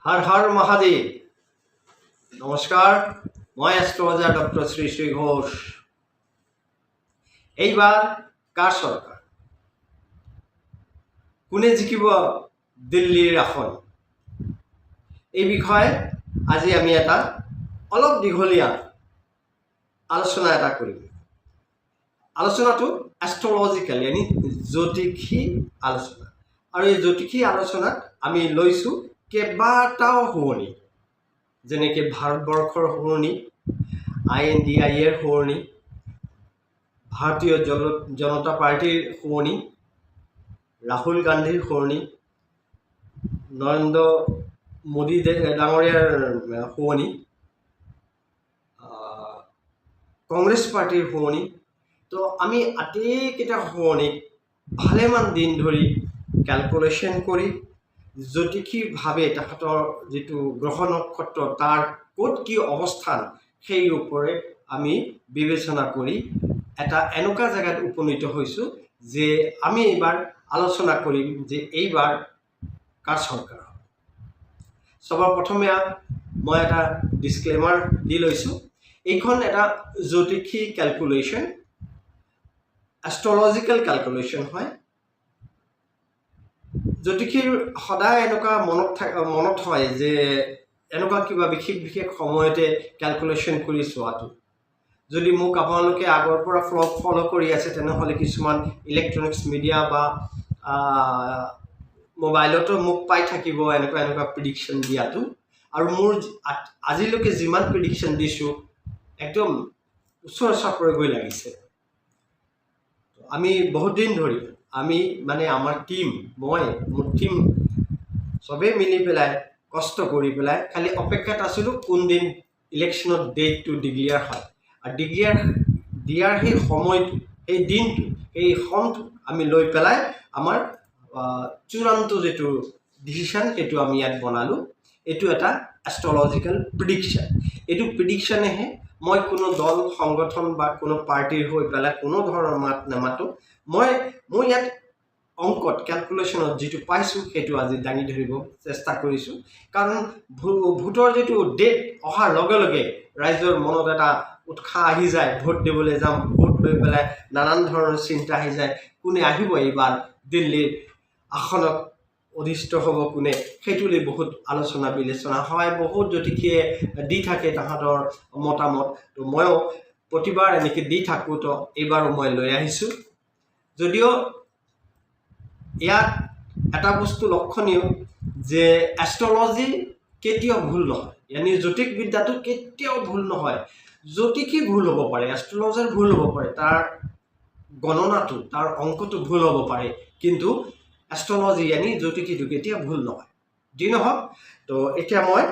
হৰ হৰ মহাদেব। নমস্কাৰ, মই astrologer doctor Shri Shri Ghosh. এইবাৰ কাৰ চৰকাৰ, কোনে জিকিব দিল্লীৰ আসন, এই বিষয়ে আজি আমি এটা অলপ দীঘলীয়া আলোচনা এটা কৰিম। আলোচনাটো এষ্ট্ৰলজিকেল यानी জ্যোতিষী আলোচনা, আৰু এই জ্যোতিষী আলোচনাত আমি লৈছোঁ কেইবাটাও শুৱনি, যেনেকৈ ভাৰতবৰ্ষৰ শুৱনি, INDIৰ শুৱনি, ভাৰতীয় জনতা পাৰ্টিৰ শুৱনি, ৰাহুল গান্ধীৰ শুৱনি, নৰেন্দ্ৰ মোদী ডাঙৰীয়াৰ শুৱনি, কংগ্ৰেছ পাৰ্টিৰ শুৱনি। তো আমি আটাইকেইটা শুৱনিক ভালেমান দিন ধৰি কেলকুলেশ্যন কৰি জ্যোতিষীভাৱে তাহাঁতৰ যিটো গ্ৰহ নক্ষত্ৰ তাৰ ক'ত কি অৱস্থান সেই ওপৰে আমি বিবেচনা কৰি এটা এনেকুৱা জেগাত উপনীত হৈছোঁ যে আমি এইবাৰ আলোচনা কৰিম যে এইবাৰ কাৰ চৰকাৰ। সবৰ প্ৰথমে মই এটা ডিছক্লেমাৰ দি লৈছোঁ, এইখন এটা জ্যোতিষী কেলকুলেশ্যন, এষ্ট্ৰলজিকেল কেলকুলেশ্যন হয়। জ্যোতিষীৰ সদায় এনেকুৱা মনত হয় যে এনেকুৱা কিবা বিশেষ সময়তে কেলকুলেশ্যন কৰি চোৱাটো। যদি মোক আপোনালোকে আগৰ পৰা ফ'ল' কৰি আছে তেনেহ'লে কিছুমান ইলেক্ট্ৰনিক্স মিডিয়া বা মোবাইলতো মোক পাই থাকিব এনেকুৱা প্ৰিডিকশ্যন দিয়াটো। আৰু মোৰ আজিলৈকে যিমান প্ৰিডিকশ্যন দিছোঁ একদম ওচৰ চাপৰে গৈ লাগিছে। আমি বহুত দিন ধৰি আমি মানে আমাৰ টীম, মোৰ টীম চবেই মিলি পেলাই কষ্ট কৰি পেলাই খালি অপেক্ষাত আছিলোঁ কোনদিন ইলেকশ্যনত ডেটটো ডিক্লিয়াৰ হয়, আৰু ডিক্লিয়াৰ দিয়াৰ সেই সময়টো, সেই দিনটো, সেই সময়টো আমি লৈ পেলাই আমাৰ চূড়ান্ত যিটো ডিচিশ্যন সেইটো আমি ইয়াত বনালোঁ। এইটো এটা এষ্ট্ৰলজিকেল প্ৰিডিকশ্যন। এইটো প্ৰিডিকশ্যনেহে, মই কোনো দল সংগঠন বা কোনো পাৰ্টিৰ হৈ পেলাই কোনো ধৰণৰ মাত নামাতোঁ। মই ইয়াত অংকত কেলকুলেশ্যনত যিটো পাইছোঁ সেইটো আজি দাঙি ধৰিব চেষ্টা কৰিছোঁ। কাৰণ ভোটৰ যিটো ডেট অহাৰ লগে লগে ৰাইজৰ মনত এটা উৎসাহ আহি যায়, ভোট দিবলৈ যাম, ভোট লৈ পেলাই নানান ধৰণৰ চিন্তা আহি যায়, কোনে আহিব এইবাৰ দিল্লীৰ আসনত অধিষ্ঠ হ'ব কোনে, সেইটোলৈ বহুত আলোচনা বিলোচনা হয়, বহুত জ্যোতিষীয়ে দি থাকে তাহাঁতৰ মতামত। তো ময়ো প্ৰতিবাৰ এনেকৈ দি থাকোঁ, তো এইবাৰো মই লৈ আহিছোঁ। যদিও ইয়াত এটা বস্তু লক্ষণীয় যে এষ্ট্ৰলজি কেতিয়াও ভুল নহয়, यानी জ্যোতিষবিদ্যাটো কেতিয়াও ভুল নহয়। জ্যোতিষী ভুল হ'ব পাৰে, এষ্ট্ৰলজাৰ ভুল হ'ব পাৰে, তাৰ গণনাটো, তাৰ অংকটো ভুল হ'ব পাৰে, কিন্তু এষ্ট্ৰলজি यानी জ্যোতিষীটো কেতিয়াও ভুল নহয়। যি নহওক, তো এতিয়া মই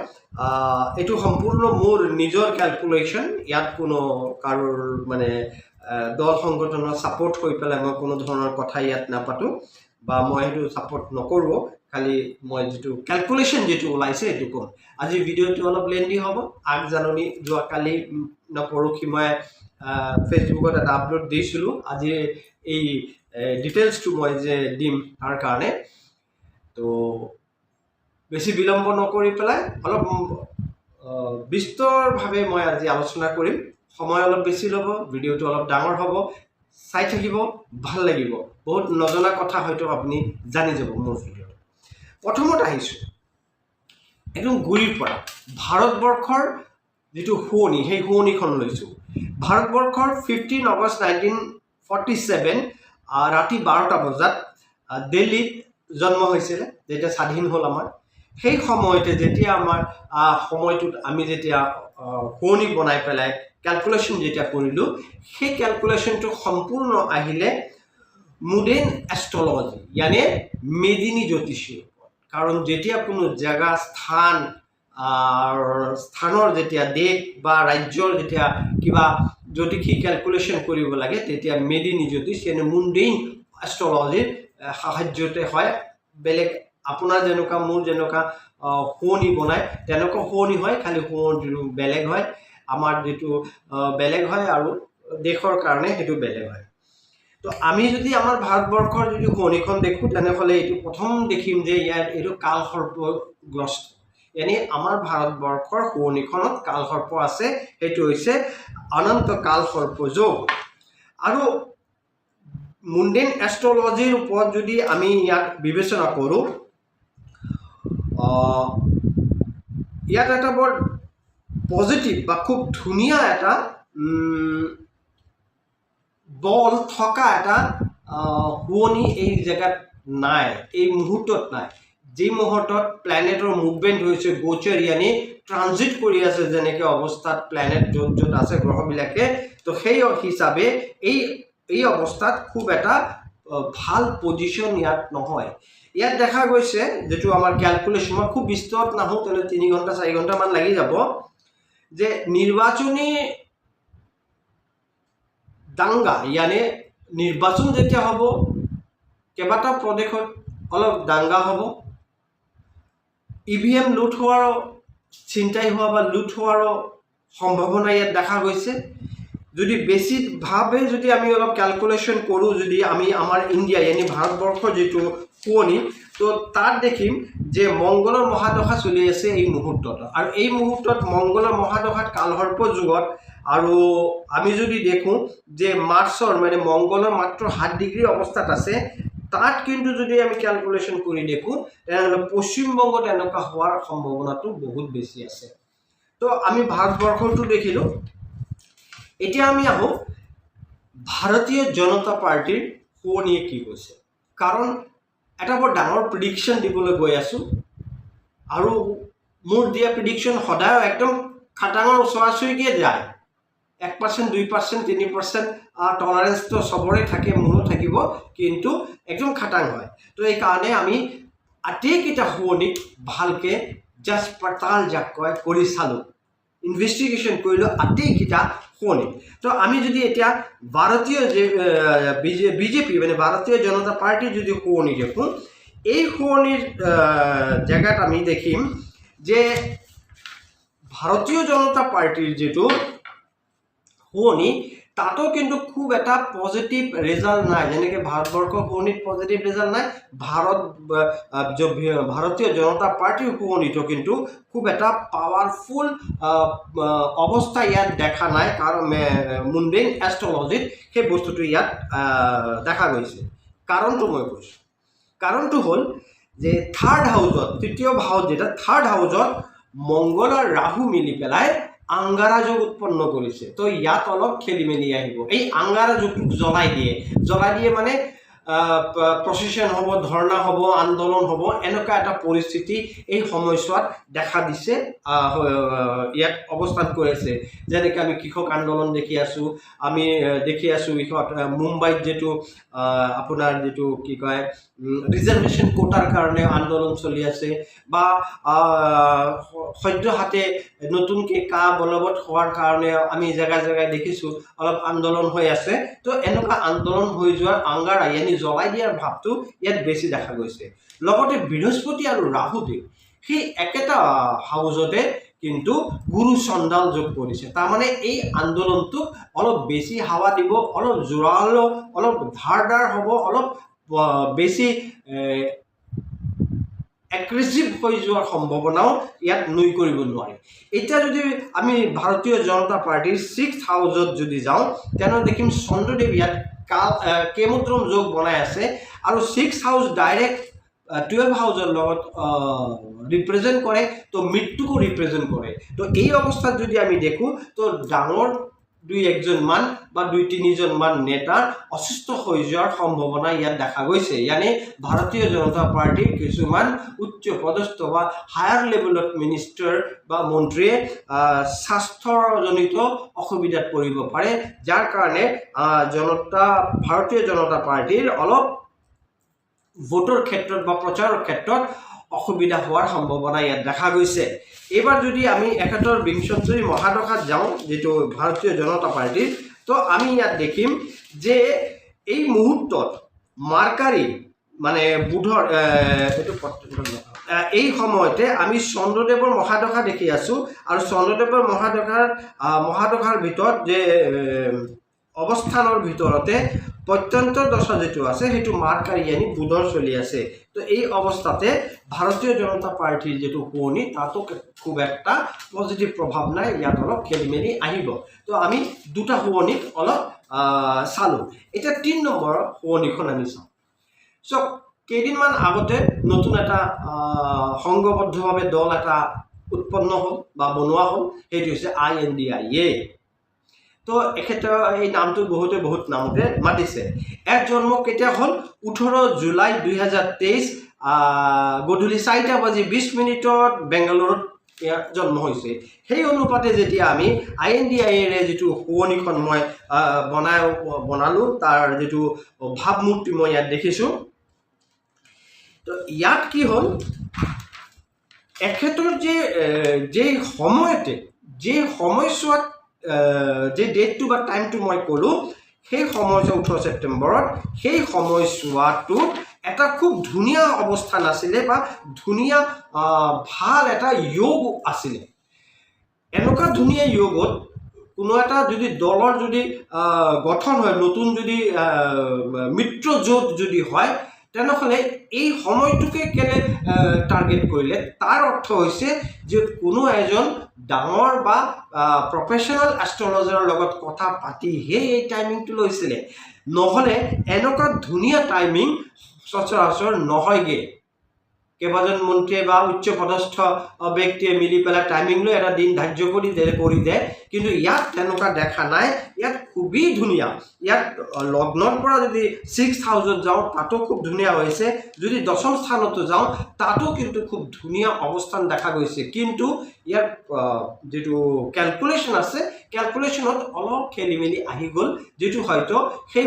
এইটো সম্পূৰ্ণ মোৰ নিজৰ কেলকুলেশ্যন, ইয়াত কোনো কাৰোৰ মানে দল সংগঠনৰ ছাপোৰ্ট হৈ পেলাই মই কোনো ধৰণৰ কথা ইয়াত নাপাতোঁ বা মই সেইটো ছাপোৰ্ট নকৰোঁ। খালি মই যিটো কেলকুলেশ্যন যিটো ওলাইছে সেইটো ক'ম। আজি ভিডিঅ'টো অলপ লেন্দি হ'ব। আগজাননী যোৱাকালি পৰহি মই ফেচবুকত এটা আপলোড দিছিলোঁ। আজি এই ডিটেইলছটো মই যে দিম তাৰ কাৰণে, তো বেছি বিলম্ব নকৰি পেলাই অলপ বিস্তৰভাৱে মই আজি আলোচনা কৰিম। সময় অলপ বেছি ল'ব, ভিডিঅ'টো অলপ ডাঙৰ হ'ব, চাই থাকিব, ভাল লাগিব। বহুত নজনা কথা হয়তো আপুনি জানি যাব মোৰ ভিডিঅ'ত। প্ৰথমত আহিছোঁ একদম গুৰিৰ পৰা, ভাৰতবৰ্ষৰ যিটো শুৱনি সেই শুৱনিখন লৈছোঁ। ভাৰতবৰ্ষৰ 15 আগষ্ট 1947 ৰাতি 12টা বজাত দিল্লীত জন্ম হৈছিলে, যেতিয়া স্বাধীন হ'ল আমাৰ। সেই সময়তে যেতিয়া আমাৰ সময়টোত আমি যেতিয়া শুৱনি বনাই পেলাই কেলকুলেশ্যন যেতিয়া কৰিলোঁ, সেই কেলকুলেশ্যনটো সম্পূৰ্ণ আহিলে মডাৰ্ণ এষ্ট্ৰলজি यानी মেদিনী জ্যোতিষীৰ ওপৰত। কাৰণ যেতিয়া কোনো জেগা স্থানৰ যেতিয়া দেশ বা ৰাজ্যৰ যেতিয়া কিবা জ্যোতিষী কেলকুলেশ্যন কৰিব লাগে, তেতিয়া মেদিনী জ্যোতিষ यानी মডাৰ্ণ এষ্ট্ৰলজিৰ সাহায্যতে হয়। বেলেগ আপোনাৰ যেনেকুৱা মোৰ যেনেকুৱা শুৱনি বনায় তেনেকুৱা শুৱনি হয়, খালি শুৱনিটো বেলেগ হয়, আমাৰ যিটো বেলেগ হয় আৰু দেশৰ কাৰণে সেইটো বেলেগ হয়। তো আমি যদি আমাৰ ভাৰতবৰ্ষৰ যদি শুৱনিখন দেখোঁ তেনেহ'লে এইটো প্ৰথম দেখিম যে ইয়াত এইটো কালসৰ্পগ্ৰস্ত। यानी আমাৰ ভাৰতবৰ্ষৰ শুৱনিখনত কালসৰ্প আছে সেইটো হৈছে অনন্ত কালসৰ্প যোগ আৰু মুণ্ডেন এষ্ট্ৰলজিৰ ওপৰত যদি আমি ইয়াক বিবেচনা কৰোঁ ইয়াত এটা বৰ পজিটিভ বা খুব ধুনীয়া এটা বল থকা এটা শুৱনি এই জেগাত নাই এই মুহূৰ্তত নাই যি মুহূৰ্তত প্ল্যানেটৰ মুভমেন্ট হৈছে গোচৰ यानी ট্ৰানজিট কৰি আছে যেনেকৈ অৱস্থাত প্ল্যানেট য'ত য'ত আছে গ্ৰহবিলাকে তো সেই হিচাপে এই অৱস্থাত খুব এটা ভাল পজিশন ইয়াত নহয় ইয়াত দেখা গৈছে যেটো আমাৰ ক্যালকুলেশন মই খুব বিস্তৃত নাহো তেলে 3 ঘণ্টা 4 ঘণ্টা মান লাগি যাব যে নিৰ্বাচনী দাঙ্গা यानी নিৰ্বাচন যেতিয়া হ'ব কেবাটা প্ৰদেশত অলপ দাঙ্গা হ'ব ইভিএম লুট হোৱাৰ চিন্তাই হোৱা বা লুট হোৱাৰ সম্ভাৱনা ইয়াত দেখা গৈছে যদি বেছি ভাবে যদি আমি অলপ ক্যালকুলেশন কৰো যদি আমি আমাৰ ইন্ডিয়া यानी ভাৰতবৰ্ষৰ যেটো শুৱনি তো তাত দেখিম যে মংগলৰ মহাদশা চলি আছে এই মুহূৰ্তত আৰু এই মুহূৰ্তত মংগলৰ মহাদশাত কালসৰ্প যুগত আৰু আমি যদি দেখো যে মাৰ্চৰ মানে মংগলৰ মাত্ৰ 7 ডিগ্ৰী অৱস্থাত আছে তাত কিন্তু যদি আমি ক্যালকুলেশন কৰি দেখো তেনহলে পশ্চিমবংগত এনেকা হোৱাৰ সম্ভাৱনাটো বহুত বেছি আছে তো আমি ভাৰতবৰ্ষটো দেখিলো এতিয়া আমি আহো ভাৰতীয় জনতা পাৰ্টিৰ শুৱনিয়ে কি কৈছে কাৰণ এটা বৰ ডাঙৰ প্ৰেডিকশন দিবলৈ গৈ আছো আৰু মোৰ দিয়া প্ৰেডিকশন সদায় একদম খাটাঙৰ ওচৰাচৰিকে যায় 1% 2% 3% টলাৰেন্স তো সবৰে থাকে মোৰো থাকিব কিন্তু একদম খাটাং হয় তো এই কাৰণে আমি আটেকিটা শুৱনি ভালকে জাস্ট পড়তাল জাকৈ কৰি চালো ইনভেস্টিগেশন কৰিলো আটেকিটা শুৱনি তো আমি যদি এতিয়া ভাৰতীয় যে বিজেপি মানে ভাৰতীয় জনতা পাৰ্টি যদি শুৱনি দেখো এই শুৱনিৰ জায়গাত আমি দেখিম যে ভাৰতীয় জনতা পাৰ্টিৰ যেটো শুৱনি তাতো কিন্তু খুব এটা পজিটিভ ৰেজাল্ট নাই যেনেকৈ ভাৰতবৰ্ষৰ শুৱনিত পজিটিভ ৰেজাল্ট নাই ভাৰতীয় জনতা পাৰ্টিৰ শুৱনিটো কিন্তু খুব এটা পাৱাৰফুল অৱস্থা ইয়াত দেখা নাই কাৰণ মুণ্ডেন এষ্ট্ৰলজিত সেই বস্তুটো ইয়াত দেখা গৈছে কাৰণটো মই কৈছো কাৰণটো হ'ল যে থাৰ্ড হাউসত তৃতীয় ভাৱ যেটা থাৰ্ড হাউসত মংগল আৰু ৰাহু মিলি পেলাই আংগাৰা যোগ উৎপন্ন কৰিছে তো ইয়াত অলপ খেলিমেলি আহিব এই আংগাৰা যোগটোক জ্বলাই দিয়ে মানে প্ৰসেশন হ'ব ধৰ্ণা হ'ব আন্দোলন হ'ব এনেকা এটা পৰিস্থিতি এই সময়ছোৱাত দেখা দিছে ইয়াত অৱস্থান কৰিছে যেনেকৈ আমি কৃষক আন্দোলন দেখি আছো আমি দেখি আছো ইহত মুম্বাইত যেটো আপোনাৰ যেটো কি কয় ৰিজাৰ্ভেশন কোটাৰ কাৰণে আন্দোলন চলি আছে বা সদ্যহাতে নতুনকৈ কা বলবৎ হোৱাৰ কাৰণে আমি জায়গা জায়গায় দেখিছো অলপ আন্দোলন হৈ আছে তো এনেকা আন্দোলন হৈ যোৱাৰ আংগাৰা यानी জ্বলাই দিয়াৰ ভাৱটো ইয়াত বেছি দেখা গৈছে লগতে বৃহস্পতি আৰু ৰাহুদেৱ সেই একেটা হাউজতে কিন্তু গুৰু চণ্ডাল যোগ কৰিছে তাৰ মানে এই আন্দোলনটো অলপ বেছি হাৱা দিব অলপ জোৰালো অলপ ধাৰদাৰ হ'ব অলপ বেছি এগ্ৰেছিভ হৈ যোৱাৰ সম্ভাৱনাও ইয়াত নুই কৰিব নোৱাৰে এতিয়া যদি আমি ভাৰতীয় জনতা পাৰ্টিৰ 6th হাউসত যদি যাওঁ তেনে দেখিম চন্দ্ৰদেৱ ইয়াত কেমুদ্ৰম যোগ বনাই আছে আৰু 6th হাউস ডাইৰেক্ট 12 হাউসৰ লগত ৰিপ্ৰেজেন্ট কৰে তো মৃত্যুকো ৰিপ্ৰেজেন্ট কৰে তো এই অৱস্থাত যদি আমি দেখো তো ডাঙৰ 2-1 মান বা 2-3 মান নেতাৰ অসুস্থ হৈ যোৱাৰ সম্ভাৱনা ইয়াত দেখা গৈছে यानी ভাৰতীয় জনতা পাৰ্টিৰ কিছুমান উচ্চ পদস্থ বা হায়াৰ লেভেলত মিনিষ্টাৰ বা মন্ত্ৰীয়ে স্বাস্থ্যজনিত অসুবিধাত পৰিব পাৰে যাৰ কাৰণে ভাৰতীয় জনতা পাৰ্টিৰ অলপ ভোটৰ ক্ষেত্ৰত বা প্ৰচাৰৰ ক্ষেত্ৰত অসুবিধা হোৱাৰ সম্ভাৱনা ইয়াত দেখা গৈছে এবাৰ যদি আমি 71 মহাদশাত যাওঁ যেটো ভাৰতীয় জনতা পাৰ্টিৰ তো আমি ইয়াত দেখিম যে এই মুহূৰ্তত মাৰ্কাৰী মানে বুধৰ এই সময়তে আমি চন্দ্ৰদেৱৰ মহাদশা দেখি আছো আৰু চন্দ্ৰদেৱৰ মহাদশাৰ ভিতৰত যে অৱস্থানৰ ভিতৰতে প্ৰত্যন্তৰ দশা যেটো আছে সেইটো মাৰ কাঢ়ি আনি বুধৰ চলি আছে তো এই অৱস্থাতে ভাৰতীয় জনতা পাৰ্টিৰ যেটো শুৱনি তাতো খুব একটা পজিটিভ প্ৰভাৱ নাই ইয়াত অলপ খেলিমেলি আহিব তো আমি দুটা শুৱনিক অলপ চালো এটা 3 নম্বৰৰ শুৱনিখন আমি চাওঁ সো কেইদিনমান আগতে নতুন এটা সংঘবদ্ধভাৱে দল এটা উৎপন্ন হ'ল বা বনোৱা হ'ল সেইটো হৈছে INDIA তো এখেতৰ এই নামটো বহুত নামতে মাতিছে এক জন্ম কেতিয়া হ'ল 18 জুলাই 2023 গধূলি 4:20 বেংগালুৰুত জন্ম হৈছে সেই অনুপাতে যেতিয়া আমি INDIA ৰে যেটো শুৱনিখন মই বনালো তাৰ যেটো ভাৱমূৰ্তি মই ইয়াত দেখিছো তো ইয়াত কি হ'ল এখেতৰ যে সময়তে যে সময়ছোৱাত যে ডেটটো বা টাইমটো মই ক'লো সেই সময়ছোৱা 18 ছেপ্টেম্বৰত সেই সময়ছোৱাটো এটা খুব ধুনীয়া অৱস্থান আছিলে বা ধুনীয়া ভাল এটা যোগ আছিলে এনেকুৱা ধুনীয়া যোগত কোনো এটা যদি দলৰ যদি গঠন হয় নতুন যদি মিত্ৰ জোট যদি হয় তেনেহলে এই সময়টোকে কেনে টাৰ্গেট কৰিলে তাৰ অৰ্থ হৈছে যে কোনো এজন ডাঙৰ বা প্ৰফেশনাল এষ্ট্ৰলজাৰৰ লগত কথা পাতি এই টাইমিংটো লৈছিলে নহলে এনেকুৱা ধুনীয়া টাইমিং সচৰাচৰ নহয়গে কেইবাজন মন্ত্ৰীয়ে বা উচ্চ পদস্থ ব্যক্তিয়ে মিলি পেলাই টাইমিং লৈ এটা দিন ধাৰ্য কৰি দিয়ে কিন্তু ইয়াত তেনেকুৱা দেখা নাই ইয়াত খুবই ধুনীয়া ইয়াত লগ্নৰ পৰা যদি 6th হাউসত যাও তাতো খুব ধুনীয়া হৈছে যদি দশম স্থানতো যাও তাতো কিন্তু খুব ধুনীয়া অৱস্থান দেখা গৈছে কিন্তু ইয়াৰ যেটো ক্যালকুলেশন আছে ক্যালকুলেশনত অলপ খেলিমেলি আহি গল যেটো হয়তো সেই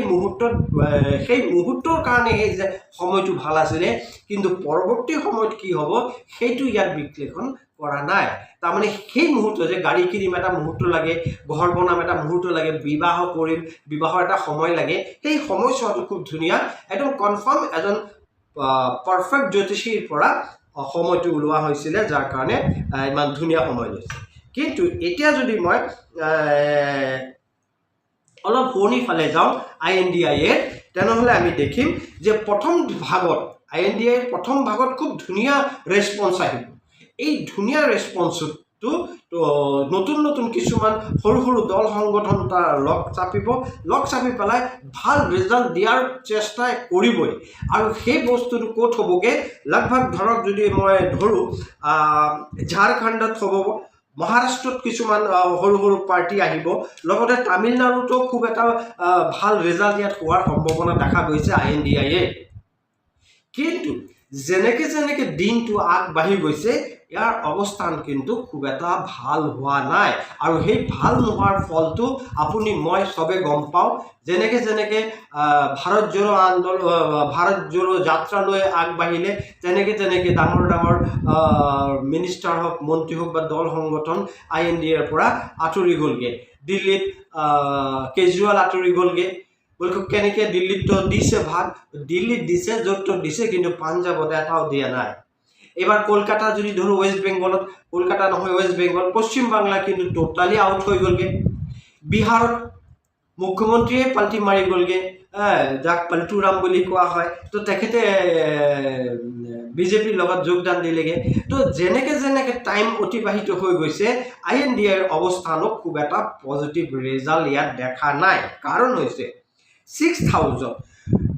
মুহূৰ্তৰ কাৰণে এই যে সময়টো ভাল আছিল কিন্তু পৰৱৰ্তী সময়ত কি হ'ব সেইটো ইয়াত বিশ্লেষণ কৰা নাই তাৰ মানে সেই মুহূৰ্ত যে গাড়ী কিনিম এটা মুহূৰ্ত লাগে ঘৰ বনাম এটা মুহূৰ্ত লাগে বিবাহ কৰিম বিবাহৰ এটা সময় লাগে সেই সময়ছোৱাটো খুব ধুনীয়া একদম কনফাৰ্ম এজন পাৰফেক্ট জ্যোতিষীৰ পৰা সময়টো ওলোৱা হৈছিল যাৰ কাৰণে ইমান ধুনীয়া সময় লৈছে কিন্তু এতিয়া যদি মই অলপ শুৱনি ফালে যাওঁ INDIA তেনেহলে আমি দেখিম যে প্ৰথম ভাগত INDIA প্ৰথম ভাগত খুব ধুনীয়া ৰেসপন্স আহিব এই ধুনীয়া ৰেসপন্সটো নতুন কিছুমান সৰু দল সংগঠন তাৰ লক চাপি পেলাই ভাল ৰিজাল্ট দিয়াৰ চেষ্টা কৰিবই আৰু সেই বস্তুটো কোট হ'বগে লগভগ ধৰক যদি মই ধৰো ঝাৰখণ্ডত হ'ব মহাৰাষ্ট্ৰত কিছুমান সৰু পাৰ্টি আহিব লগতে তামিলনাডুতো খুব এটা ভাল ৰিজাল্ট ইয়াত হোৱাৰ সম্ভাৱনা দেখা গৈছে INDIA কিন্তু যেনেকে দিনটো আগবাঢ়ি গৈছে ইয়াৰ অৱস্থান কিন্তু খুব এটা ভাল হোৱা নাই আৰু সেই ভাল নোহোৱাৰ ফলটো আপুনি মই সবে গম পাও যেনেকে ভাৰত জোড়ো আন্দোলন ভাৰত জোড়ো যাত্ৰা লৈ আগবাঢ়িলে তেনেকে ডাঙৰ মিনিষ্টাৰ হওক মন্ত্ৰী হওক বা দল সংগঠন INDIA ৰ পৰা আঁতৰি গলগে দিল্লীত কেজৰিৱাল আঁতৰি গলগে বলকো কেনেকে দিল্লীত তো দিছে ভাগ দিল্লীত দিছে যত দিছে কিন্তু পাঞ্জাবত এটাও দিয়া নাই এবার কলকাতা যদি ধরো ওয়েস্ট বেঙ্গলত কলকাতা নহয় ওয়েস্ট বেঙ্গল পশ্চিম বাংলা কিন্তু টোটালি আউট হৈ গলগে বিহাৰত মুখ্যমন্ত্ৰীয়ে পাল্টি মাৰি গলগে যাক পাল্টুৰাম বুলি কোৱা হয় তো তেখেতে বিজেপিৰ লগত যোগদান দিলেগে তো যেনেকে টাইম অতিবাহিত হৈ গৈছে INDIA ৰ অৱস্থানো খুব এটা পজিটিভ ৰিজাল্ট ইয়াত দেখা নাই কাৰণ হৈছে 6th হাউসত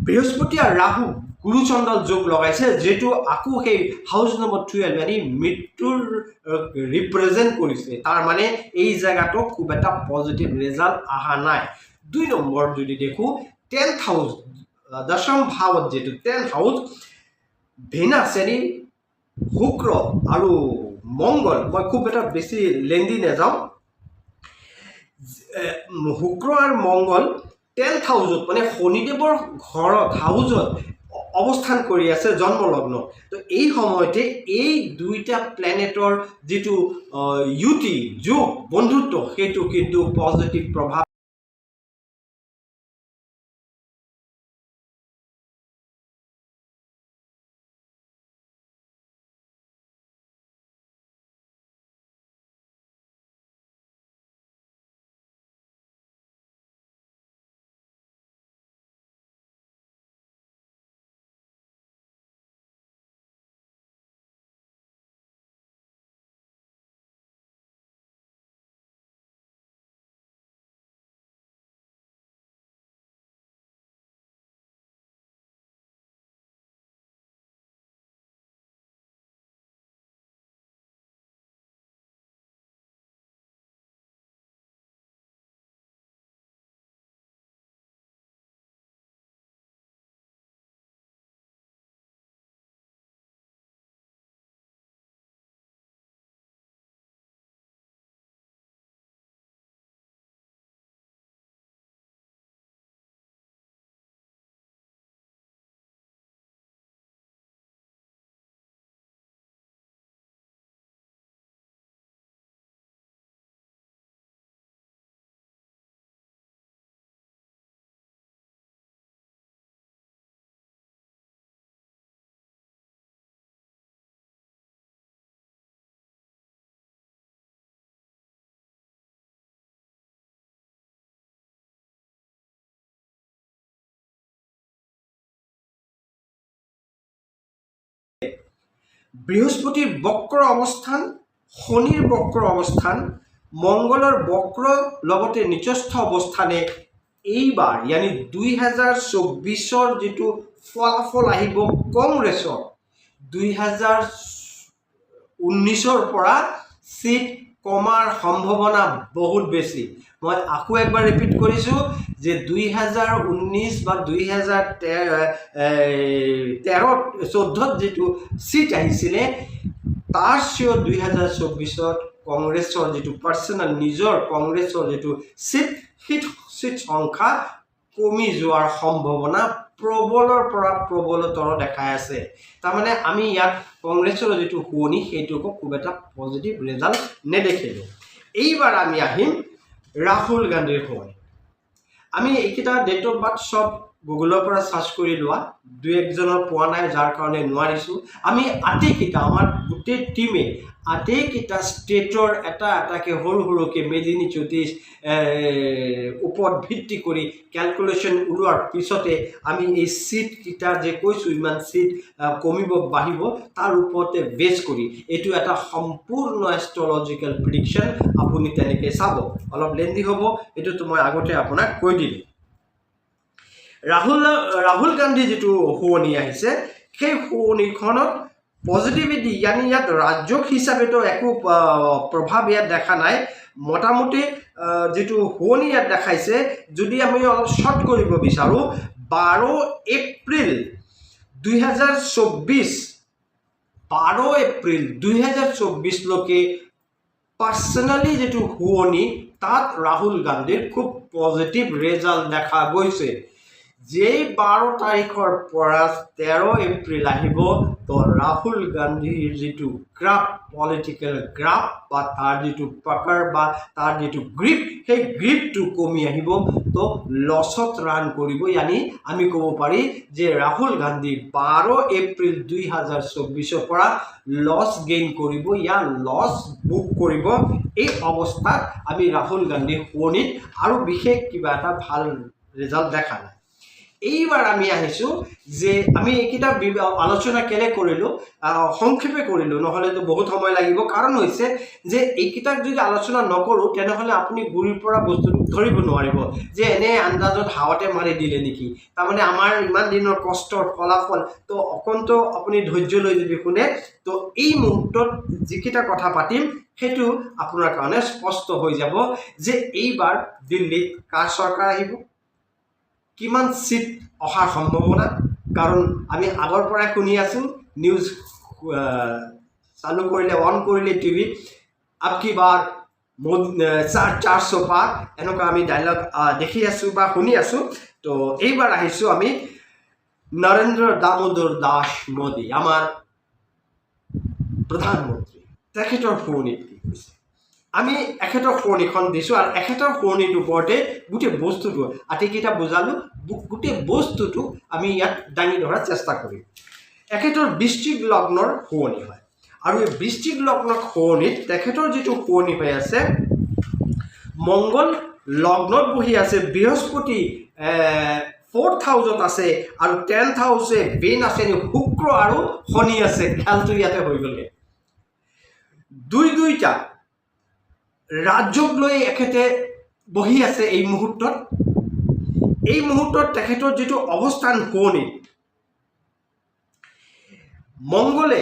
বৃহস্পতি আৰু ৰাহু গুৰুচণ্ডল যোগ লগাইছে যেটো আকু সেই হাউস নম্বৰ 12 মানে মৃত্যুৰ ৰিপ্ৰেজেন্ট কৰিছে তাৰ মানে এই জায়গাটো খুব এটা পজিটিভ ৰিজাল্ট আহা নাই 2 নম্বৰ যদি দেখো 10th হাউস দশম ভাৱত যেটো 10th হাউস ভেনাস এনি শুক্ৰ আৰু মংগল মই খুব এটা বেছি লেন্দি নেযাওঁ শুক্ৰ আৰু মংগল 10th হাউসত মানে শনিদেৱৰ ঘৰত হাউসত অৱস্থান কৰি আছে জন্ম লগ্ন তো এই সময়তে এই দুইটা প্ল্যানেটৰ যেটো ইউটি যোগ বন্ধুত্ব সেইটো কিন্তু পজিটিভ প্ৰভাৱ বৃহস্পতিৰ বক্ৰ অৱস্থান, শনিৰ বক্ৰ অৱস্থান, মংগলৰ বক্ৰ লগতে নিচস্থ অৱস্থানে এইবাৰ ইয়ানি 2024 যেটো ফলাফল আহিব কংগ্ৰেছৰ 2019 পৰা সিট কমাৰ সম্ভাৱনা বহুত বেছি। মই আকৌ একবাৰ ৰিপিট কৰিছো যে 2019 বা 2013-14 যেটো সিট আহিছিলে তাৰ চেও 2024 কংগ্ৰেছৰ যেটো পাৰ্সোনাল নিজৰ কংগ্ৰেছৰ যেটো সিট সংখ্যা কমি যোৱাৰ সম্ভাৱনা প্ৰবলৰ পৰা প্ৰবলতৰ দেখাই আছে। তাৰ মানে আমি ইয়াত কংগ্ৰেছৰ যেটো শুৱনি সেইটোক খুব এটা পজিটিভ ৰিজাল্ট নেদেখিলো। এইবাৰ আমি আহিম ৰাহুল গান্ধীৰ শুৱনি। আমি এইকেইটা ডেট অফ বাৰ্থ সব গুগলৰ পৰা সাৰ্চ কৰি লোৱা, দুই একজনৰ পোৱা নাই যাৰ কাৰণে নোৱাৰিছো। আমি আটেইকেইটা আমাৰ গোটেই টিমে আটেইকেইটা ষ্টেটৰ এটাকে সৰুকে মেদিনী জ্যোতিষ ওপৰত ভিত্তি কৰি ক্যালকুলেশন উলোৱাৰ পিছতে আমি এই সিট কিটা যে কৈছো ইমান সিট কমিব বাঢ়িব তাৰ ওপৰতে বেছ কৰি এটো এটা সম্পূৰ্ণ এষ্ট্ৰলজিক্যাল প্ৰেডিকশন আপুনি তেনেকে চাব। অলপ লেন্দি হ'ব, এটো তো মই আগতে আপোনাক কৈ দিলো। ৰাহুল গান্ধী যেটো শুৱনি আহিছে সেই শুৱনিখনত পজিটিভিটি ইয়ানি ইয়াত ৰাজক হিচাপে তো একো প্ৰভাৱ ইয়াত দেখা নাই। মোটামুটি যেটো শুৱনি ইয়াত দেখাইছে যদি আমি অলপ শৰ্ট কৰিব বিচাৰো 12 এপ্ৰিল 2024 লৈকে পাৰ্সোনালি যেটো শুৱনি তাত ৰাহুল গান্ধীৰ খুব পজিটিভ ৰেজাল্ট দেখা গৈছে। যে 12 তাৰিখৰ পৰা 13 এপ্ৰিল আহিব তো ৰাহুল গান্ধীৰ যেটো গ্ৰাফ পলিটিক্যাল গ্ৰাফ বা তাৰ যেটো পাকাৰ বা তাৰ যেটো গ্ৰিপ সেই গ্ৰিপটো কমি আহিব তো লছত ৰান কৰিব। ইয়ানি আমি ক'ব পাৰি যে ৰাহুল গান্ধী 12 এপ্ৰিল 2024 পৰা লস গেইন কৰিব ইয়া লস বুক কৰিব। এই অৱস্থাত আমি ৰাহুল গান্ধী শুৱনিত আৰু বিশেষ কিবা এটা ভাল ৰেজাল্ট দেখা নাই। এইবাৰ আমি আহিছো যে আমি এইকেইটা আলোচনা কেলে কৰিলো সংক্ষেপে কৰিলো, নহলে তো বহুত সময় লাগিব। কাৰণ হৈছে যে এইকেইটাক যদি আলোচনা নকৰো তেনেহলে আপুনি গুৰিৰ পৰা বস্তুটো ধৰিব নোৱাৰিব যে এনে আন্দাজত হাওয়াতে মাৰি দিলে নেকি। তাৰ মানে আমাৰ ইমান দিনৰ কষ্টৰ ফলাফল তো অকন্ত আপুনি ধৈৰ্য লৈ যদি শুনে তো এই মুহূৰ্তত যিকেইটা কথা পাতিম সেইটো আপোনাৰ কাৰণে স্পষ্ট হৈ যাব যে এইবাৰ দিল্লীত কাৰ চৰকাৰ আহিব, কিমান সিট অহাৰ সম্ভাৱনা। কাৰণ আমি আগৰ পৰাই শুনি আছো নিউজ চালু কৰিলে অন কৰিলে টিভি আব কি বাৰ 400 পাৰ এনেকুৱা আমি ডায়লগ দেখি আছো বা শুনি আছো। তো এইবাৰ আহিছো আমি নৰেন্দ্ৰ দামোদৰ দাস মোদী আমাৰ প্ৰধানমন্ত্ৰী তেখেতৰ শুৱনি কি কৈছে। আমি এখেতৰ শুৱনিখন দিছো আৰু এখেতৰ শুৱনিৰ ওপৰতে গোটেই বস্তুটো আটেইকেইটা বুজালো, গোটেই বস্তুটো আমি ইয়াত দাঙি ধৰাৰ চেষ্টা কৰিম। এখেতৰ বৃশ্চিক লগ্নৰ শুৱনি হয় আৰু এই বৃশ্চিক লগ্নৰ শুৱনিত তেখেতৰ যেটো শুৱনি হৈ আছে মংগল লগ্নত বহি আছে, বৃহস্পতি 4th হাউসত আছে আৰু 10th হাউসে বেন আছে, শুক্ৰ আৰু শনি আছে। খেলটো ইয়াতে হৈ গ'লে দুইটা ৰাজ্যক লৈ এখেতে বহি আছে। এই মুহূৰ্তত তেখেতৰ যেটো অৱস্থান শুৱনি মংগলে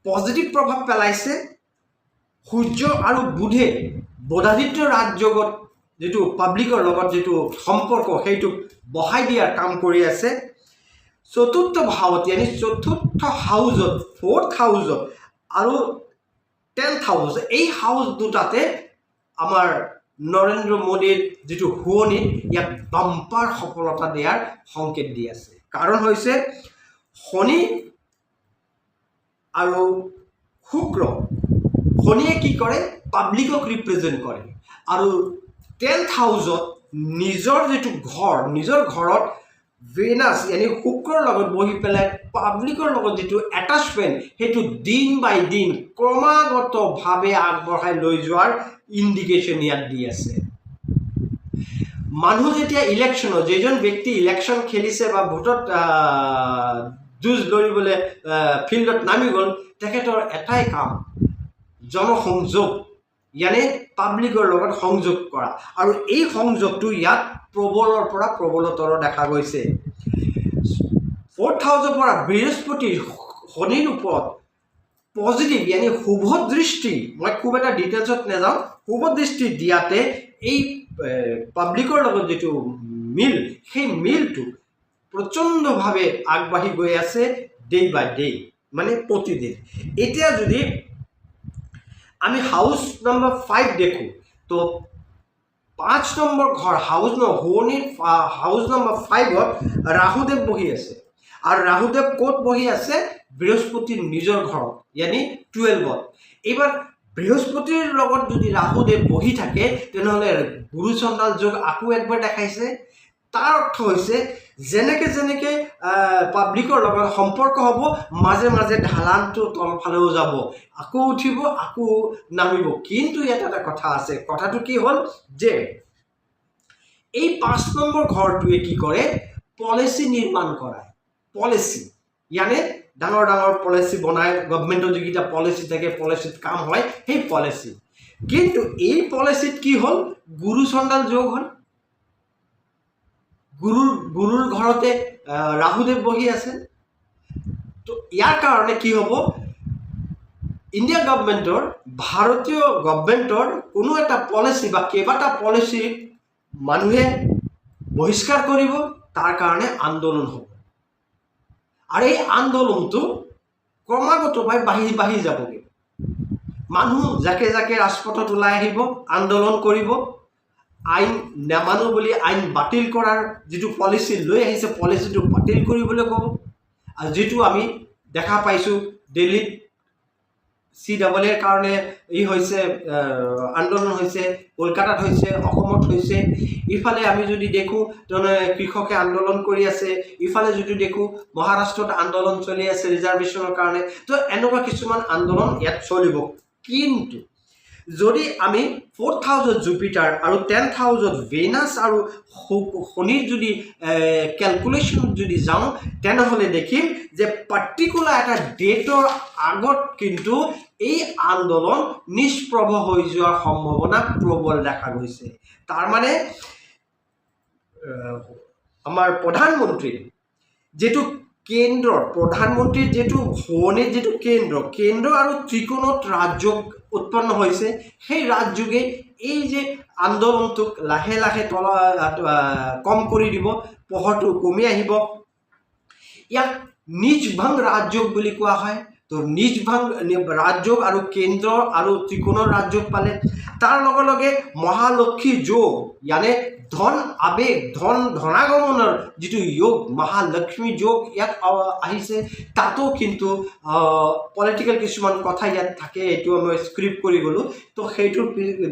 পজিটিভ প্ৰভাৱ পেলাইছে, সূৰ্য আৰু বুধে বধাদিত্য ৰাজযোগত যেটো পাব্লিকৰ লগত যেটো সম্পৰ্ক সেইটো বহাই দিয়াৰ কাম কৰি আছে। চতুৰ্থ ভাৱত ইয়ানি চতুৰ্থ হাউসত 4th হাউসত আৰু 10th হাউস এই হাউস দুটাতে আমাৰ নৰেন্দ্ৰ মোদীৰ যেটো শুৱনি ইয়াক বাম্পাৰ সফলতা দিয়াৰ সংকেত দি আছে। কাৰণ হৈছে শনি আৰু শুক্ৰ, শনিয়ে কি কৰে পাব্লিকক ৰিপ্ৰেজেন্ট কৰে আৰু 10th হাউসত নিজৰ যেটো ঘৰ নিজৰ ঘৰত ভেনাস यानी শুক্ৰৰ লগত বহি পেলাই পাব্লিকৰ লগত যেটো অ্যাটাচমেন্ট সেইটো দিন বাই দিন ক্ৰমাগতভাৱে আগবঢ়াই লৈ যোৱাৰ ইন্ডিকেশন ইয়াত দি আছে। মানুহ যেতিয়া ইলেকশনত যেজন ব্যক্তি ইলেকশন খেলিছে বা ভোটত যুঁজ লৰিবলৈ ফিল্ডত নামি গ'ল তেখেতৰ এটাই কাম জনসংযোগ ইয়ানে পাব্লিকৰ লগত সংযোগ কৰা আৰু এই সংযোগটো ইয়াত প্ৰবলৰ পৰা প্ৰবলতৰ দেখা গৈছে 4th পৰা বৃহস্পতিৰ শনিৰ ওপৰত পজিটিভ ইয়ানি শুভ দৃষ্টি মই খুব এটা ডিটেইলছত নাযাওঁ শুভ দৃষ্টি দিয়াতে এই পাব্লিকৰ লগত যেটো মিল সেই মিলটো প্ৰচণ্ডভাৱে আগবাঢ়ি গৈ আছে ডে বাই ডে মানে প্ৰতিদিন এতিয়া যদি আমি হাউস নম্বৰ 5 দেখো তো 5 নম্বৰ ঘৰ হাউস শনিৰ হাউস নম্বৰ 5ত ৰাহুদেৱ বহি আছে আৰু ৰাহুদেৱ ক'ত বহি আছে বৃহস্পতিৰ নিজৰ ঘৰত ইয়ানি 12ত এবাৰ বৃহস্পতিৰ লগত যদি ৰাহুদেৱ বহি থাকে তেনেহলে গুৰু চণ্ডাল যোগ আকো একবাৰ দেখাইছে তাৰ অৰ্থ হৈছে যেনেকে যেনেকে পাব্লিকৰ লগত সম্পৰ্ক হ'ব মাজে মাজে ঢালানটো তলফালেও যাব আকো উঠিব আকো নামিব কিন্তু এটা কথা আছে কথাটো কি হ'ল যে এই 5 নম্বৰ ঘৰটোৱে কি কৰে পলিসি নিৰ্মাণ কৰায় পলিসি ইয়ানে ডাঙৰ ডাঙৰ পলিসি বনায় গভৰ্ণমেণ্টৰ যিটা পলিসি থাকে পলিসিত কাম হয় সেই পলিসি কিন্তু এই পলিসিত কি হ'ল গুৰু চণ্ডাল যোগ হ'ল গুৰুৰ ঘৰতে ৰাহুদেৱ বহি আছে তো ইয়াৰ কাৰণে কি হ'ব ইণ্ডিয়া গভৰ্ণমেণ্টৰ ভাৰতীয় গভৰ্ণমেণ্টৰ কোনো এটা পলিসি বা কেইবাটা পলিসি মানুহে বহিষ্কাৰ কৰিব তাৰ কাৰণে আন্দোলন হ'ব আৰু এই আন্দোলনটো ক্ৰমাগতভাৱে বাঢ়ি যাবগে মানুহ যাকে যাকে ৰাজপথত ওলাই আহিব আন্দোলন কৰিব আইন নামানো বুলি আইন বাতিল কৰাৰ যেটো পলিসি লৈ আহিছে পলিসিটো বাতিল কৰিবলৈ ক'ব আৰু যেটো আমি দেখা পাইছো দিল্লীত CAA কাৰণে এই হৈছে আন্দোলন হৈছে কলকাতাত হৈছে অসমত হৈছে ইফালে আমি যদি দেখো তেনে কৃষকে আন্দোলন কৰি আছে ইফালে যদি দেখো মহাৰাষ্ট্ৰত আন্দোলন চলি আছে ৰিজাৰ্ভেশনৰ কাৰণে তো এনেকুৱা কিছুমান আন্দোলন ইয়াত চলিব কিন্তু যদি আমি 4th হাউসত জুপিটাৰ আৰু 10th হাউসত ভেনাস আৰু শনিৰ যদি ক্যালকুলেশন যদি যাওঁ তেনেহলে দেখিম যে পাৰ্টিকুলাৰ এটা ডেটৰ আগত কিন্তু এই আন্দোলন নিষ্প্ৰভ হৈ যোৱাৰ সম্ভাৱনা প্ৰবল দেখা গৈছে তাৰ মানে আমাৰ প্ৰধানমন্ত্ৰী যেটো কেন্দ্ৰৰ প্ৰধানমন্ত্ৰীৰ যেটো ভৱনেৰ যেটো কেন্দ্ৰ আৰু ত্ৰিকোণত ৰাজযোগ উৎপন্ন হৈছে সেই ৰাজযোগে এই যে আন্দোলনটোক লাহে লাহে কম কৰি দিব পহৰটো কমি আহিব ইয়াক নিজভং ৰাজযোগ বুলি কোৱা হয় তো নিজভং ৰাজযোগ আৰু কেন্দ্ৰ আৰু ত্ৰিকোণৰ ৰাজযোগ পালে তাৰ লগে লগে মহালক্ষ্মী যোগ ইয়ানে ধন আবেগ ধনাগমনৰ যেটো যোগ মহালক্ষ্মী যোগ ইয়াত আহিছে তাতো কিন্তু পলিটিক্যাল কিছুমান কথা ইয়াত থাকে এটো আমি স্ক্ৰিপ্ট কৰি গলো তো সেইটো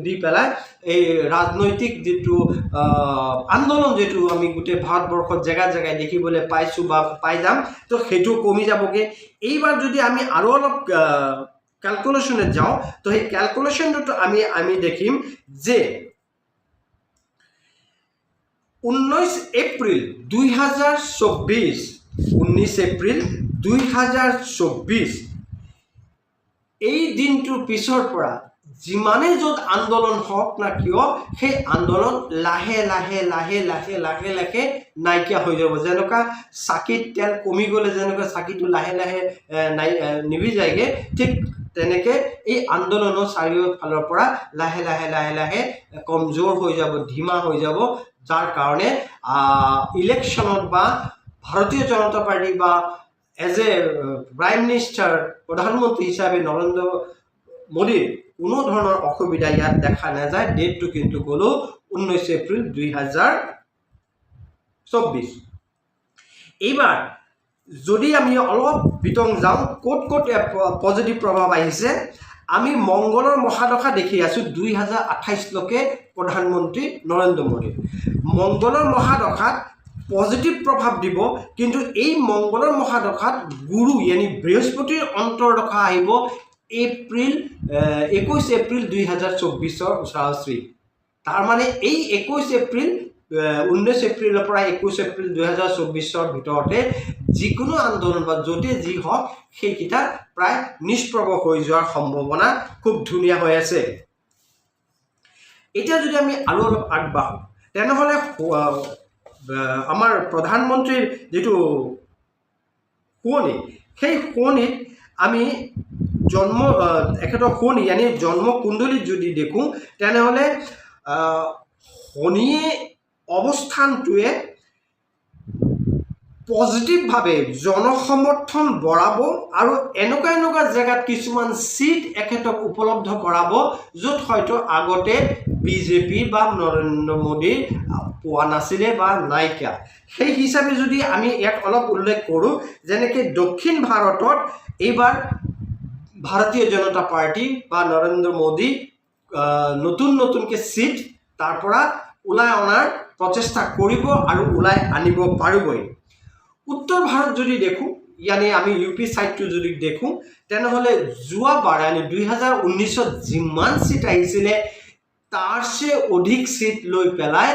দি পেলাই এই ৰাজনৈতিক যেটো আন্দোলন যেটো আমি গোটে ভাৰতবৰ্ষত জায়গা দেখিবলৈ পাইছো বা পাই যাম তো সেইটো কমি যাবগে এইবাৰ যদি আমি আৰু অলপ ক্যালকুলেশনে যাও তো এই ক্যালকুলেশনটো আমি দেখিম যে 19 এপ্রিল 2024 19 এপ্রিল 2024 এই দিনটোৰ পিছৰ পৰা যিমানে যত আন্দোলন হওক না কিয় সেই আন্দোলন লাহে লাহে নাইকিয়া হৈ যাব যেনেকা চাকিত তেল কমি গলে যেনেকা চাকিটো লাহে লাহে নিভি যায়গে ঠিক তেনেকে এই আন্দোলনৰ চাৰিওফালৰ পৰা লাহে লাহে কমজোৰ হৈ যাব ধিমা হৈ যাব যাৰ কাৰণে ইলেকশনত বা ভাৰতীয় জনতা পাৰ্টি বা এজ এ প্ৰাইম মিনিষ্টাৰ প্ৰধানমন্ত্ৰী হিচাপে নৰেন্দ্ৰ মোদীৰ কোনো ধৰণৰ অসুবিধা ইয়াত দেখা নাযায় ডেটটো কিন্তু গলো 19 এপ্ৰিল 2024 এইবাৰ যদি আমি অলপ বিতং যাওঁ কোট পজিটিভ প্ৰভাৱ আহিছে আমি মংগলৰ মহাদশা দেখি আছো 2028 লকে প্ৰধানমন্ত্ৰী নৰেন্দ্ৰ মোদী মংগলৰ মহাদশাত পজিটিভ প্ৰভাৱ দিব কিন্তু এই মংগলৰ মহাদশাত গুৰু ইয়ানি বৃহস্পতিৰ অন্তৰ্দশা আহিব এপ্ৰিল 21 এপ্ৰিল 2024 ওচৰাওচৰি তাৰ মানে এই 21 এপ্ৰিল 19 এপ্ৰিলৰ পৰা 21 এপ্ৰিল 2024 ভিতৰতে যিকোনো আন্দোলন বা য'তে যি হওক সেইকেইটা প্ৰায় নিষ্প্ৰভ হৈ যোৱাৰ সম্ভাৱনা খুব ধুনীয়া হৈ আছে। এতিয়া যদি আমি আৰু অলপ আগবাঢ়ো তেনেহ'লে আমাৰ প্ৰধানমন্ত্ৰীৰ যিটো শুৱনি সেই শুৱনিত আমি এখেতৰ শুৱনি यानी জন্ম কুণ্ডলীত যদি দেখোঁ তেনেহ'লে শনিয়ে অৱস্থানটোৱে পজিটিভভাৱে জনসমৰ্থন বঢ়াব আৰু এনেকুৱা জেগাত কিছুমান চিট এখেতক উপলব্ধ কৰাব য'ত হয়তো আগতে বিজেপি বা নৰেন্দ্ৰ মোদী পোৱা নাছিলে বা নাইকিয়া। সেই হিচাপে যদি আমি ইয়াত অলপ উল্লেখ কৰোঁ যেনেকৈ দক্ষিণ ভাৰতত এইবাৰ ভাৰতীয় জনতা পাৰ্টি বা নৰেন্দ্ৰ মোদী নতুনকৈ চিট তাৰ পৰা ওলাই অনাৰ প্ৰচেষ্টা কৰিব আৰু ওলাই আনিব পাৰিবই। উত্তৰ ভাৰত যদি দেখোঁ यानी আমি ইউপি সাইডটো যদি দেখোঁ তেনেহ'লে যোৱাবাৰ यानी 2019ত যিমান সিট আহিছিলে তাৰছে অধিক সিট লৈ পেলাই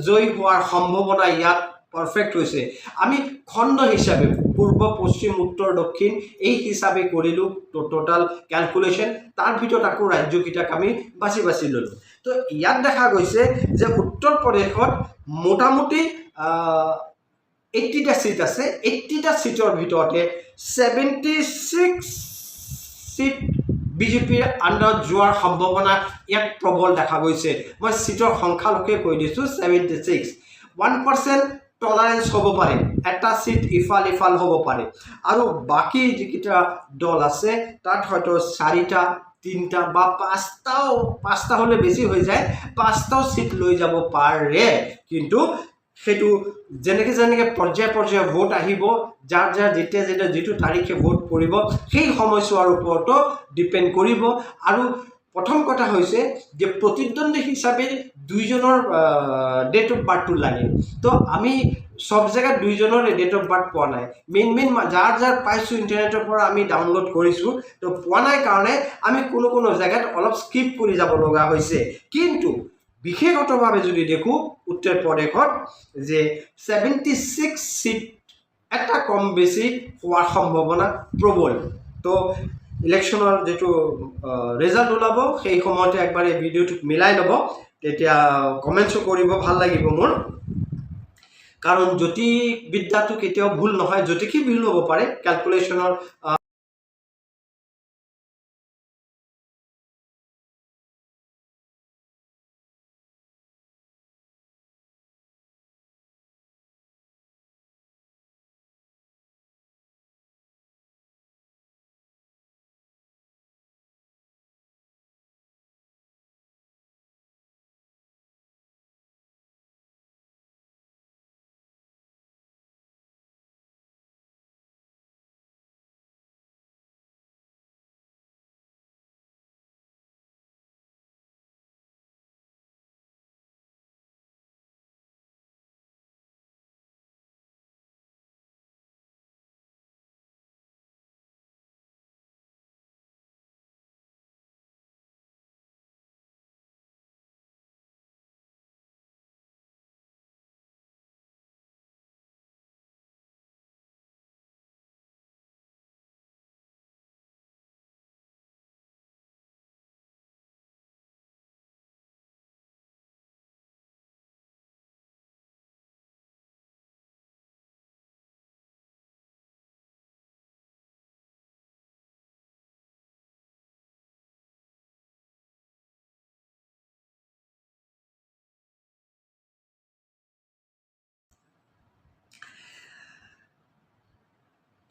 জয় হোৱাৰ সম্ভাৱনা ইয়াত পাৰফেক্ট হৈছে। আমি খণ্ড হিসাবে পূৰ্ব পশ্চিম উত্তৰ দক্ষিণ এই হিসাবে কৰিলোঁ টোটাল ক্যালকুলেশন তাৰ ভিতৰত আকৌ ৰাজ্যকেইটাক আমি বাছি ল'লোঁ। তো ইয়াত দেখা গৈছে যে উত্তৰ প্ৰদেশত মোটামুটি 80টা সিট আছে। 80টা সিটৰ ভিতৰতে 76 সিট বিজেপিৰ আণ্ডাৰত যোৱাৰ সম্ভাৱনা ইয়াত প্ৰবল দেখা গৈছে। মই সিটৰ সংখ্যালোকে কৈ দিছোঁ 76। 1% টলাৰেন্স হ'ব পাৰে, এটা সিট ইফাল হ'ব পাৰে আৰু বাকী যিকেইটা দল আছে তাত হয়তো 4টা 3টা বা 5টা হ'লে বেছি হৈ যায়, 5টাও সিট লৈ যাব পাৰে। কিন্তু সেইটো যেনেকৈ পৰ্যায় ভোট আহিব যাৰ যেতিয়া যিটো তাৰিখে ভোট পৰিব সেই সময়ছোৱাৰ ওপৰতো ডিপেণ্ড কৰিব। আৰু প্ৰথম কথা হৈছে যে প্ৰতিদ্বন্দ্বী হিচাপে দুইজনৰ ডেট অফ বাৰ্থটো লাগে। তো আমি সব জায়গাত দুইজনৰ ডেট অফ বাৰ্থ পোৱা নাই। মেইন যাৰ পাইছোঁ ইণ্টাৰনেটৰ পৰা আমি ডাউনলোড কৰিছোঁ, তো পোৱা নাই কাৰণে আমি কোনো জায়গাত অলপ স্কিপ কৰি যাব লগা হৈছে। কিন্তু বিশেষতভাৱে যদি দেখোঁ উত্তৰ প্ৰদেশত যে 76 সিট এটা কম বেছি হোৱাৰ সম্ভাৱনা প্ৰবল। তো ইলেকশ্যনৰ যিটো ৰিজাল্ট ওলাব সেই সময়তে একবাৰ এই ভিডিঅ'টো মিলাই ল'ব, তেতিয়া কমেণ্টছো কৰিব, ভাল লাগিব মোৰ। কাৰণ জ্যোতিবিদ্যাটো কেতিয়াও ভুল নহয়, জ্যোতিষী ভুল হ'ব পাৰে ক্যালকুলেশনৰ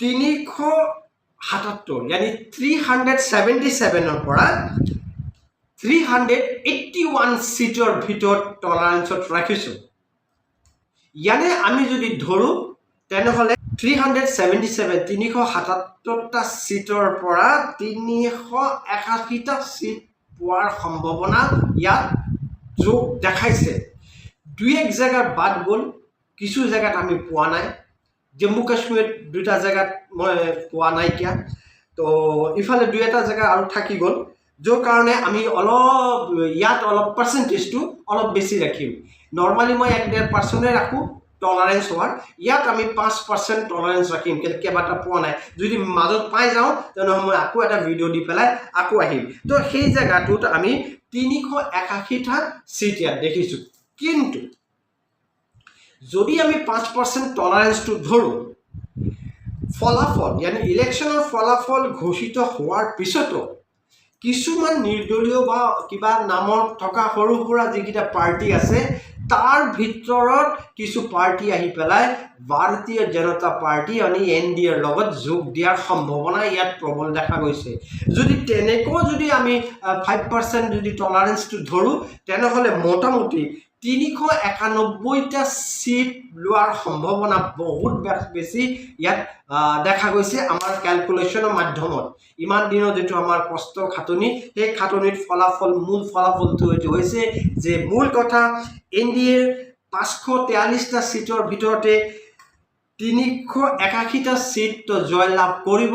(377) यानी 377ৰ পৰা 381 সিটৰ ভিতৰত টলাৰেন্সত ৰাখিছোঁ। ইয়ানে আমি যদি ধৰোঁ তেনেহ'লে 377 377টা সিটৰ পৰা 381টা সিট পোৱাৰ সম্ভাৱনা ইয়াত যোগ দেখাইছে। দুই এক জেগাত বাদ গ'ল, কিছু জেগাত আমি পোৱা নাই। জম্মু কাশ্মীৰত 2টা জেগাত মই পোৱা নাইকিয়া, তো ইফালে 2এটা জেগা আৰু থাকি গ'ল। যাৰ কাৰণে আমি অলপ ইয়াত অলপ পাৰ্চেণ্টেজটো অলপ বেছি ৰাখিম নৰ্মালি মই 1.5% ৰাখোঁ টলাৰেঞ্চ হোৱাৰ ইয়াত আমি 5% টলাৰেঞ্চ ৰাখিম কিন্তু কেইবাটা পোৱা নাই যদি মাজত পাই যাওঁ তেনেহ'লে মই আকৌ এটা ভিডিঅ' দি পেলাই আকৌ আহিম তো সেই জেগাটোত আমি 381টা চিট ইয়াত দেখিছোঁ কিন্তু যদি আমি 5% টলাৰেঞ্চটো ধৰোঁ ফলাফল ইয়ানি ইলেকশ্যনৰ ফলাফল ঘোষিত হোৱাৰ পিছতো কিছুমান নিৰ্দলীয় বা কিবা নামৰ থকা সৰু সুৰা যিকেইটা পাৰ্টি আছে তাৰ ভিতৰত কিছু পাৰ্টি আহি পেলাই ভাৰতীয় জনতা পাৰ্টি মানে NDAৰ লগত যোগ দিয়াৰ সম্ভাৱনা ইয়াত প্ৰবল দেখা গৈছে যদি তেনেকৈ যদি আমি 5% যদি টলাৰেঞ্চটো ধৰোঁ তেনেহ'লে মোটামুটি 391টা সিট লোৱাৰ সম্ভাৱনা বহুত বেছি ইয়াত দেখা গৈছে আমাৰ ক্যালকুলেশনৰ মাধ্যমত ইমান দিনৰ যেটো আমাৰ কষ্ট খাটনি সেই খাটনিৰ ফলাফল মূল ফলাফলটো হৈছে যে মূল কথা NDA 543টা সিটৰ ভিতৰতে 381টা সিট জয়লাভ কৰিব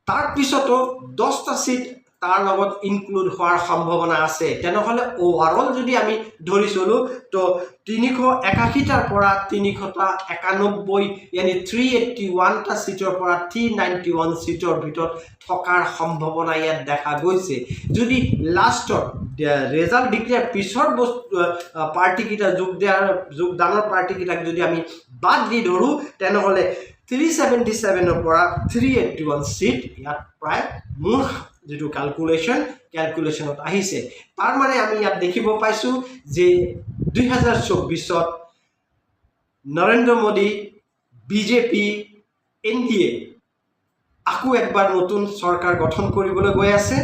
তাৰ পিছতো 10টা সিট তাৰ লগত ইনক্লুড হোৱাৰ সম্ভাৱনা আছে তেনেহ'লে ওভাৰঅল যদি আমি ধৰি চলো তো 381টাৰ পৰা 391 यानी 381টা সিটৰ পৰা 391 সিটৰ ভিতৰত থকাৰ সম্ভাৱনা ইয়াত দেখা গৈছে যদি লাষ্টৰ ৰিজাল্ট ডিক্লেয়াৰ পিছৰ পাৰ্টি কিটা যোগদানৰ পাৰ্টি কিটাক যদি আমি বাদ দি ধৰো তেনেহ'লে 377 পৰা 381 সিট ইয়াত প্ৰায় মূল যেটো ক্যালকুলেশনত আহিছে তাৰ মানে আমি ইয়াত দেখিব পাইছো যে 2024 নৰেন্দ্ৰ মোদী বিজেপি NDA আকৌ একবাৰ নতুন চৰকাৰ গঠন কৰিবলৈ গৈ আছে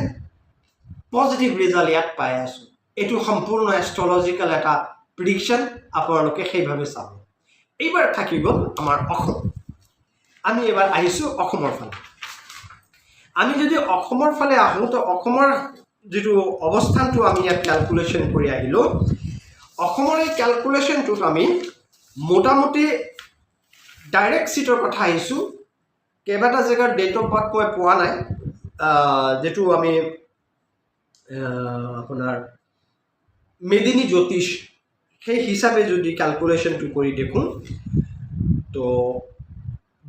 পজিটিভ ৰিজাল্ট ইয়াত পাই আছো এটো সম্পূৰ্ণ এষ্ট্ৰলজিক্যাল এটা প্ৰেডিকচন আপোনালোকে সেইভাবে চাব এইবাৰ থাকি গ'ল আমাৰ অসম আমি এবাৰ আহিছো অসমৰ ফালে আমি যদি অসমৰ ফালে আহো তো অসমৰ যেটো অৱস্থানটো আমি ইয়াত ক্যালকুলেশন কৰি আহিলো অসমৰ এই ক্যালকুলেশনটোত আমি মোটামুটি ডাইৰেক্ট সিটৰ কথা আহিছো কেইবাটা জায়গাৰ ডেট অফ বাৰ্থ মই পোৱা নাই যেটো আমি আপোনাৰ মেদিনী জ্যোতিষ সেই হিচাপে যদি ক্যালকুলেশনটো কৰি দেখো তো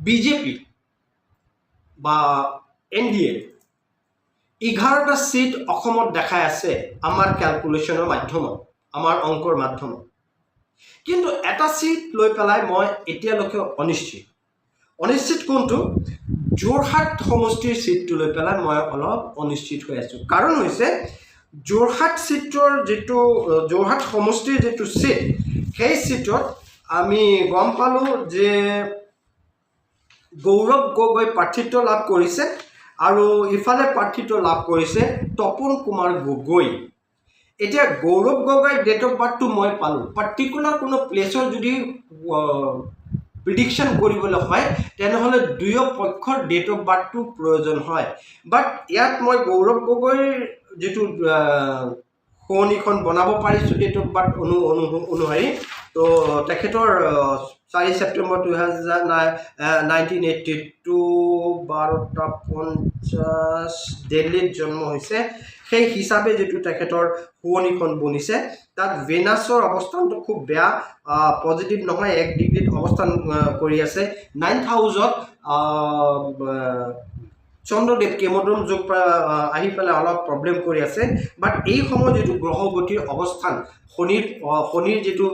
বিজেপি বা NDA 11টা সিট অসমত দেখাই আছে আমাৰ ক্যালকুলেশনৰ মাধ্যমত আমাৰ অংকৰ মাধ্যমত কিন্তু এটা সিট লৈ পেলাই মই এতিয়ালৈকে অনিশ্চিত কোনটো যোৰহাট সমষ্টিৰ সিটটো লৈ পেলাই মই অলপ অনিশ্চিত হৈ আছো কাৰণ হৈছে যোৰহাট সিটৰ যেটো যোৰহাট সমষ্টিৰ যেটো সিট সেই সিটত আমি গম পালো যে গৌৰৱ গগৈ প্ৰাৰ্থিত্ব লাভ কৰিছে আৰু ইফালে প্ৰাৰ্থিত্ব লাভ কৰিছে তপন কুমাৰ গগৈ এতিয়া গৌৰৱ গগৈ ডেট অফ বাৰ্থটো মই পালো পাৰ্টিকুলাৰ কোনো প্লেছৰ যদি প্ৰেডিকচন কৰিবলৈ হয় তেনেহ'লে দুয়ো পক্ষৰ ডেট অফ বাৰ্থটো প্ৰয়োজন হয় বাট ইয়াত মই গৌৰৱ গগৈৰ যেটো খনিখন বনাব পাৰিছো ডেট অফ বাৰ্থ অনুসৰি তো তেখেতৰ 4 সেপ্টেম্বৰ 1982 12:50 দিল্লীত জন্ম হৈছে সেই হিচাপে যেটো তেখেতৰ খনিখন বনিছে তাত ভেনাছৰ অৱস্থানটো খুব বেয়া পজিটিভ নহয় 1 ডিগ্ৰীত অৱস্থান কৰি আছে 9000 চন্দ্ৰদেৱ কেমদ্ৰম যোগ আহি পেলাই অলপ প্ৰবলেম কৰি আছে বাট এই সময় যেটো গ্ৰহগতিৰ অৱস্থান শনিৰ যেটো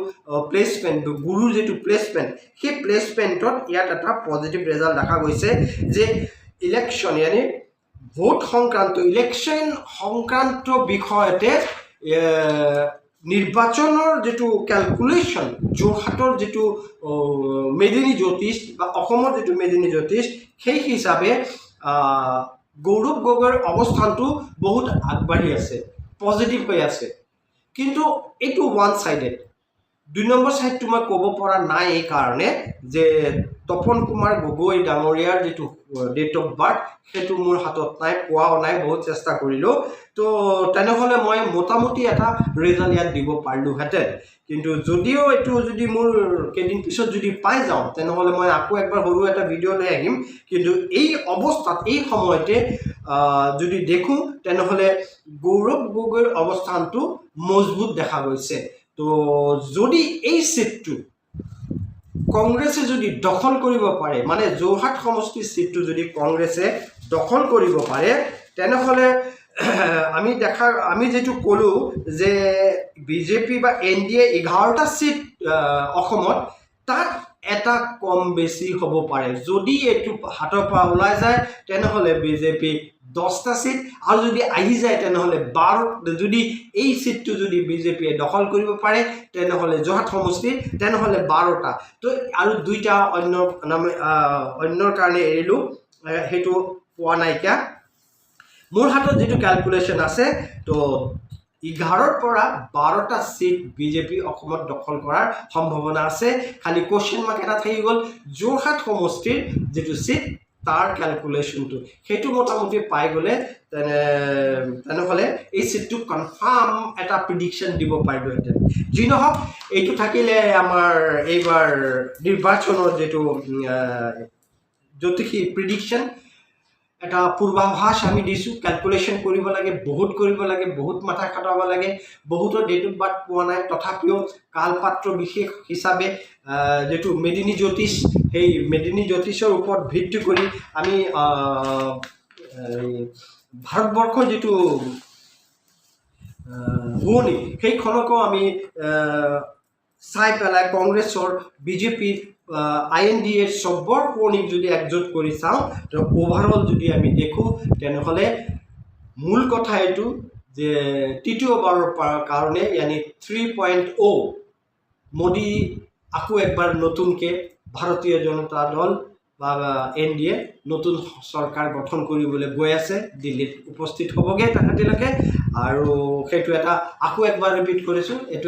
প্লেসমেন্ট গুৰুৰ যেটো প্লেসমেন্ট সেই প্লেসমেন্টত ইয়াত এটা পজিটিভ ৰিজাল্ট দেখা গৈছে যে ইলেকশ্যন यानी ভোট সংক্ৰান্ত ইলেকশ্যন সংক্ৰান্ত বিষয়তে নিৰ্বাচনৰ যেটো ক্যালকুলেশন যোৰহাটৰ যেটো মেদিনী জ্যোতিষ বা অসমৰ যেটো মেদিনী জ্যোতিষ সেই হিচাপে গৌৰৱ গগৈৰ অৱস্থানটো বহুত আগবাঢ়ি আছে পজিটিভ হৈ আছে কিন্তু এটো ওয়ান সাইডেড দুই নম্বৰ সাইডটো মই ক'ব পৰা নাই এই কাৰণে যে তপন কুমাৰ গগৈ ডাঙৰীয়াৰ যিটো ডেট অফ বাৰ্থ সেইটো মোৰ হাতত নাই, পোৱাও নাই, বহুত চেষ্টা কৰিলোঁ। তো তেনেহ'লে মই মোটামুটি এটা ৰিজাল্ট ইয়াত দিব পাৰিলোহেঁতেন। কিন্তু যদিও এইটো যদি মোৰ কেইদিন পিছত যদি পাই যাওঁ তেনেহ'লে মই আকৌ একবাৰ সৰু এটা ভিডিঅ' লৈ আহিম। কিন্তু এই অৱস্থাত এই সময়তে যদি দেখোঁ তেনেহ'লে গৌৰৱ গগৈৰ অৱস্থানটো মজবুত দেখা গৈছে। তো যদি এই চিটটো কংগ্ৰেছে যদি দখল কৰিব পাৰে, মানে যোৰহাট সমষ্টিৰ চিটটো যদি কংগ্ৰেছে দখল কৰিব পাৰে তেনেহ'লে আমি যেটো ক'লোঁ যে বিজেপি বা NDA 11টা চিট অসমত, তাত এটা কম বেছি হ'ব পাৰে। যদি এইটো হাতৰ পৰা ওলাই যায় তেনেহ'লে বিজেপি 10টা চিট, আৰু যদি আহি যায় তেনেহ'লে 12, যদি এই চিটটো যদি বিজেপিয়ে দখল কৰিব পাৰে তেনেহ'লে যোৰহাট সমষ্টিৰ তেনেহ'লে 12টা। তো আৰু 2টা অন্যৰ কাৰণে এৰিলোঁ, সেইটো পোৱা নাইকিয়া। মোৰ হাতত যিটো ক্যালকুলেশন আছে, তো 11ৰ পৰা 12টা চিট বিজেপি অসমত দখল কৰাৰ সম্ভাৱনা আছে। খালি কোৱেশ্চন মাৰ্ক এটা থাকি গ'ল, যোৰহাট সমষ্টিৰ যিটো চিট তাৰ ক্যালকুলেশনটো, সেইটো মোটামুটি পাই গ'লে তেনেহ'লে এই চিটটো কনফাৰ্ম এটা প্ৰিডিকশ্যন দিব পাৰিলোহেঁতেন। যি নহওক, এইটো থাকিলে আমাৰ এইবাৰ নিৰ্বাচনৰ যিটো জ্যোতিষী প্ৰিডিকশ্যন, এটা পূৰ্বাভাস আমি দিছোঁ। ক্যালকুলেশন কৰিব লাগে, বহুত কৰিব লাগে, বহুত মাথা খাটাব লাগে। বহুতৰ ডেট অফ বাৰ্থ পোৱা নাই, তথাপিও কালপাত্ৰ বিশেষ হিচাপে যেটো মেদিনী জ্যোতিষ, সেই মেদিনী জ্যোতিষৰ ওপৰত ভিত্তি কৰি আমি ভাৰতবৰ্ষৰ যিটো শুৱনি সেইখনকো আমি চাই পেলাই কংগ্ৰেছৰ বিজেপিৰ INDA চবৰ শুৱনিক যদি একজোট কৰি চাওঁ, তো ওভাৰঅল যদি আমি দেখোঁ তেনেহ'লে মূল কথা এইটো যে তৃতীয়বাৰৰ কাৰণে यानी 3.0 মোদী আকৌ একবাৰ নতুনকৈ ভাৰতীয় জনতা দল বা NDA নতুন চৰকাৰ গঠন কৰিবলৈ গৈ আছে। দিল্লীত উপস্থিত হ'বগৈ তেখেতলোকে, আৰু সেইটো এটা আকৌ একবাৰ ৰিপিট কৰিছোঁ, এইটো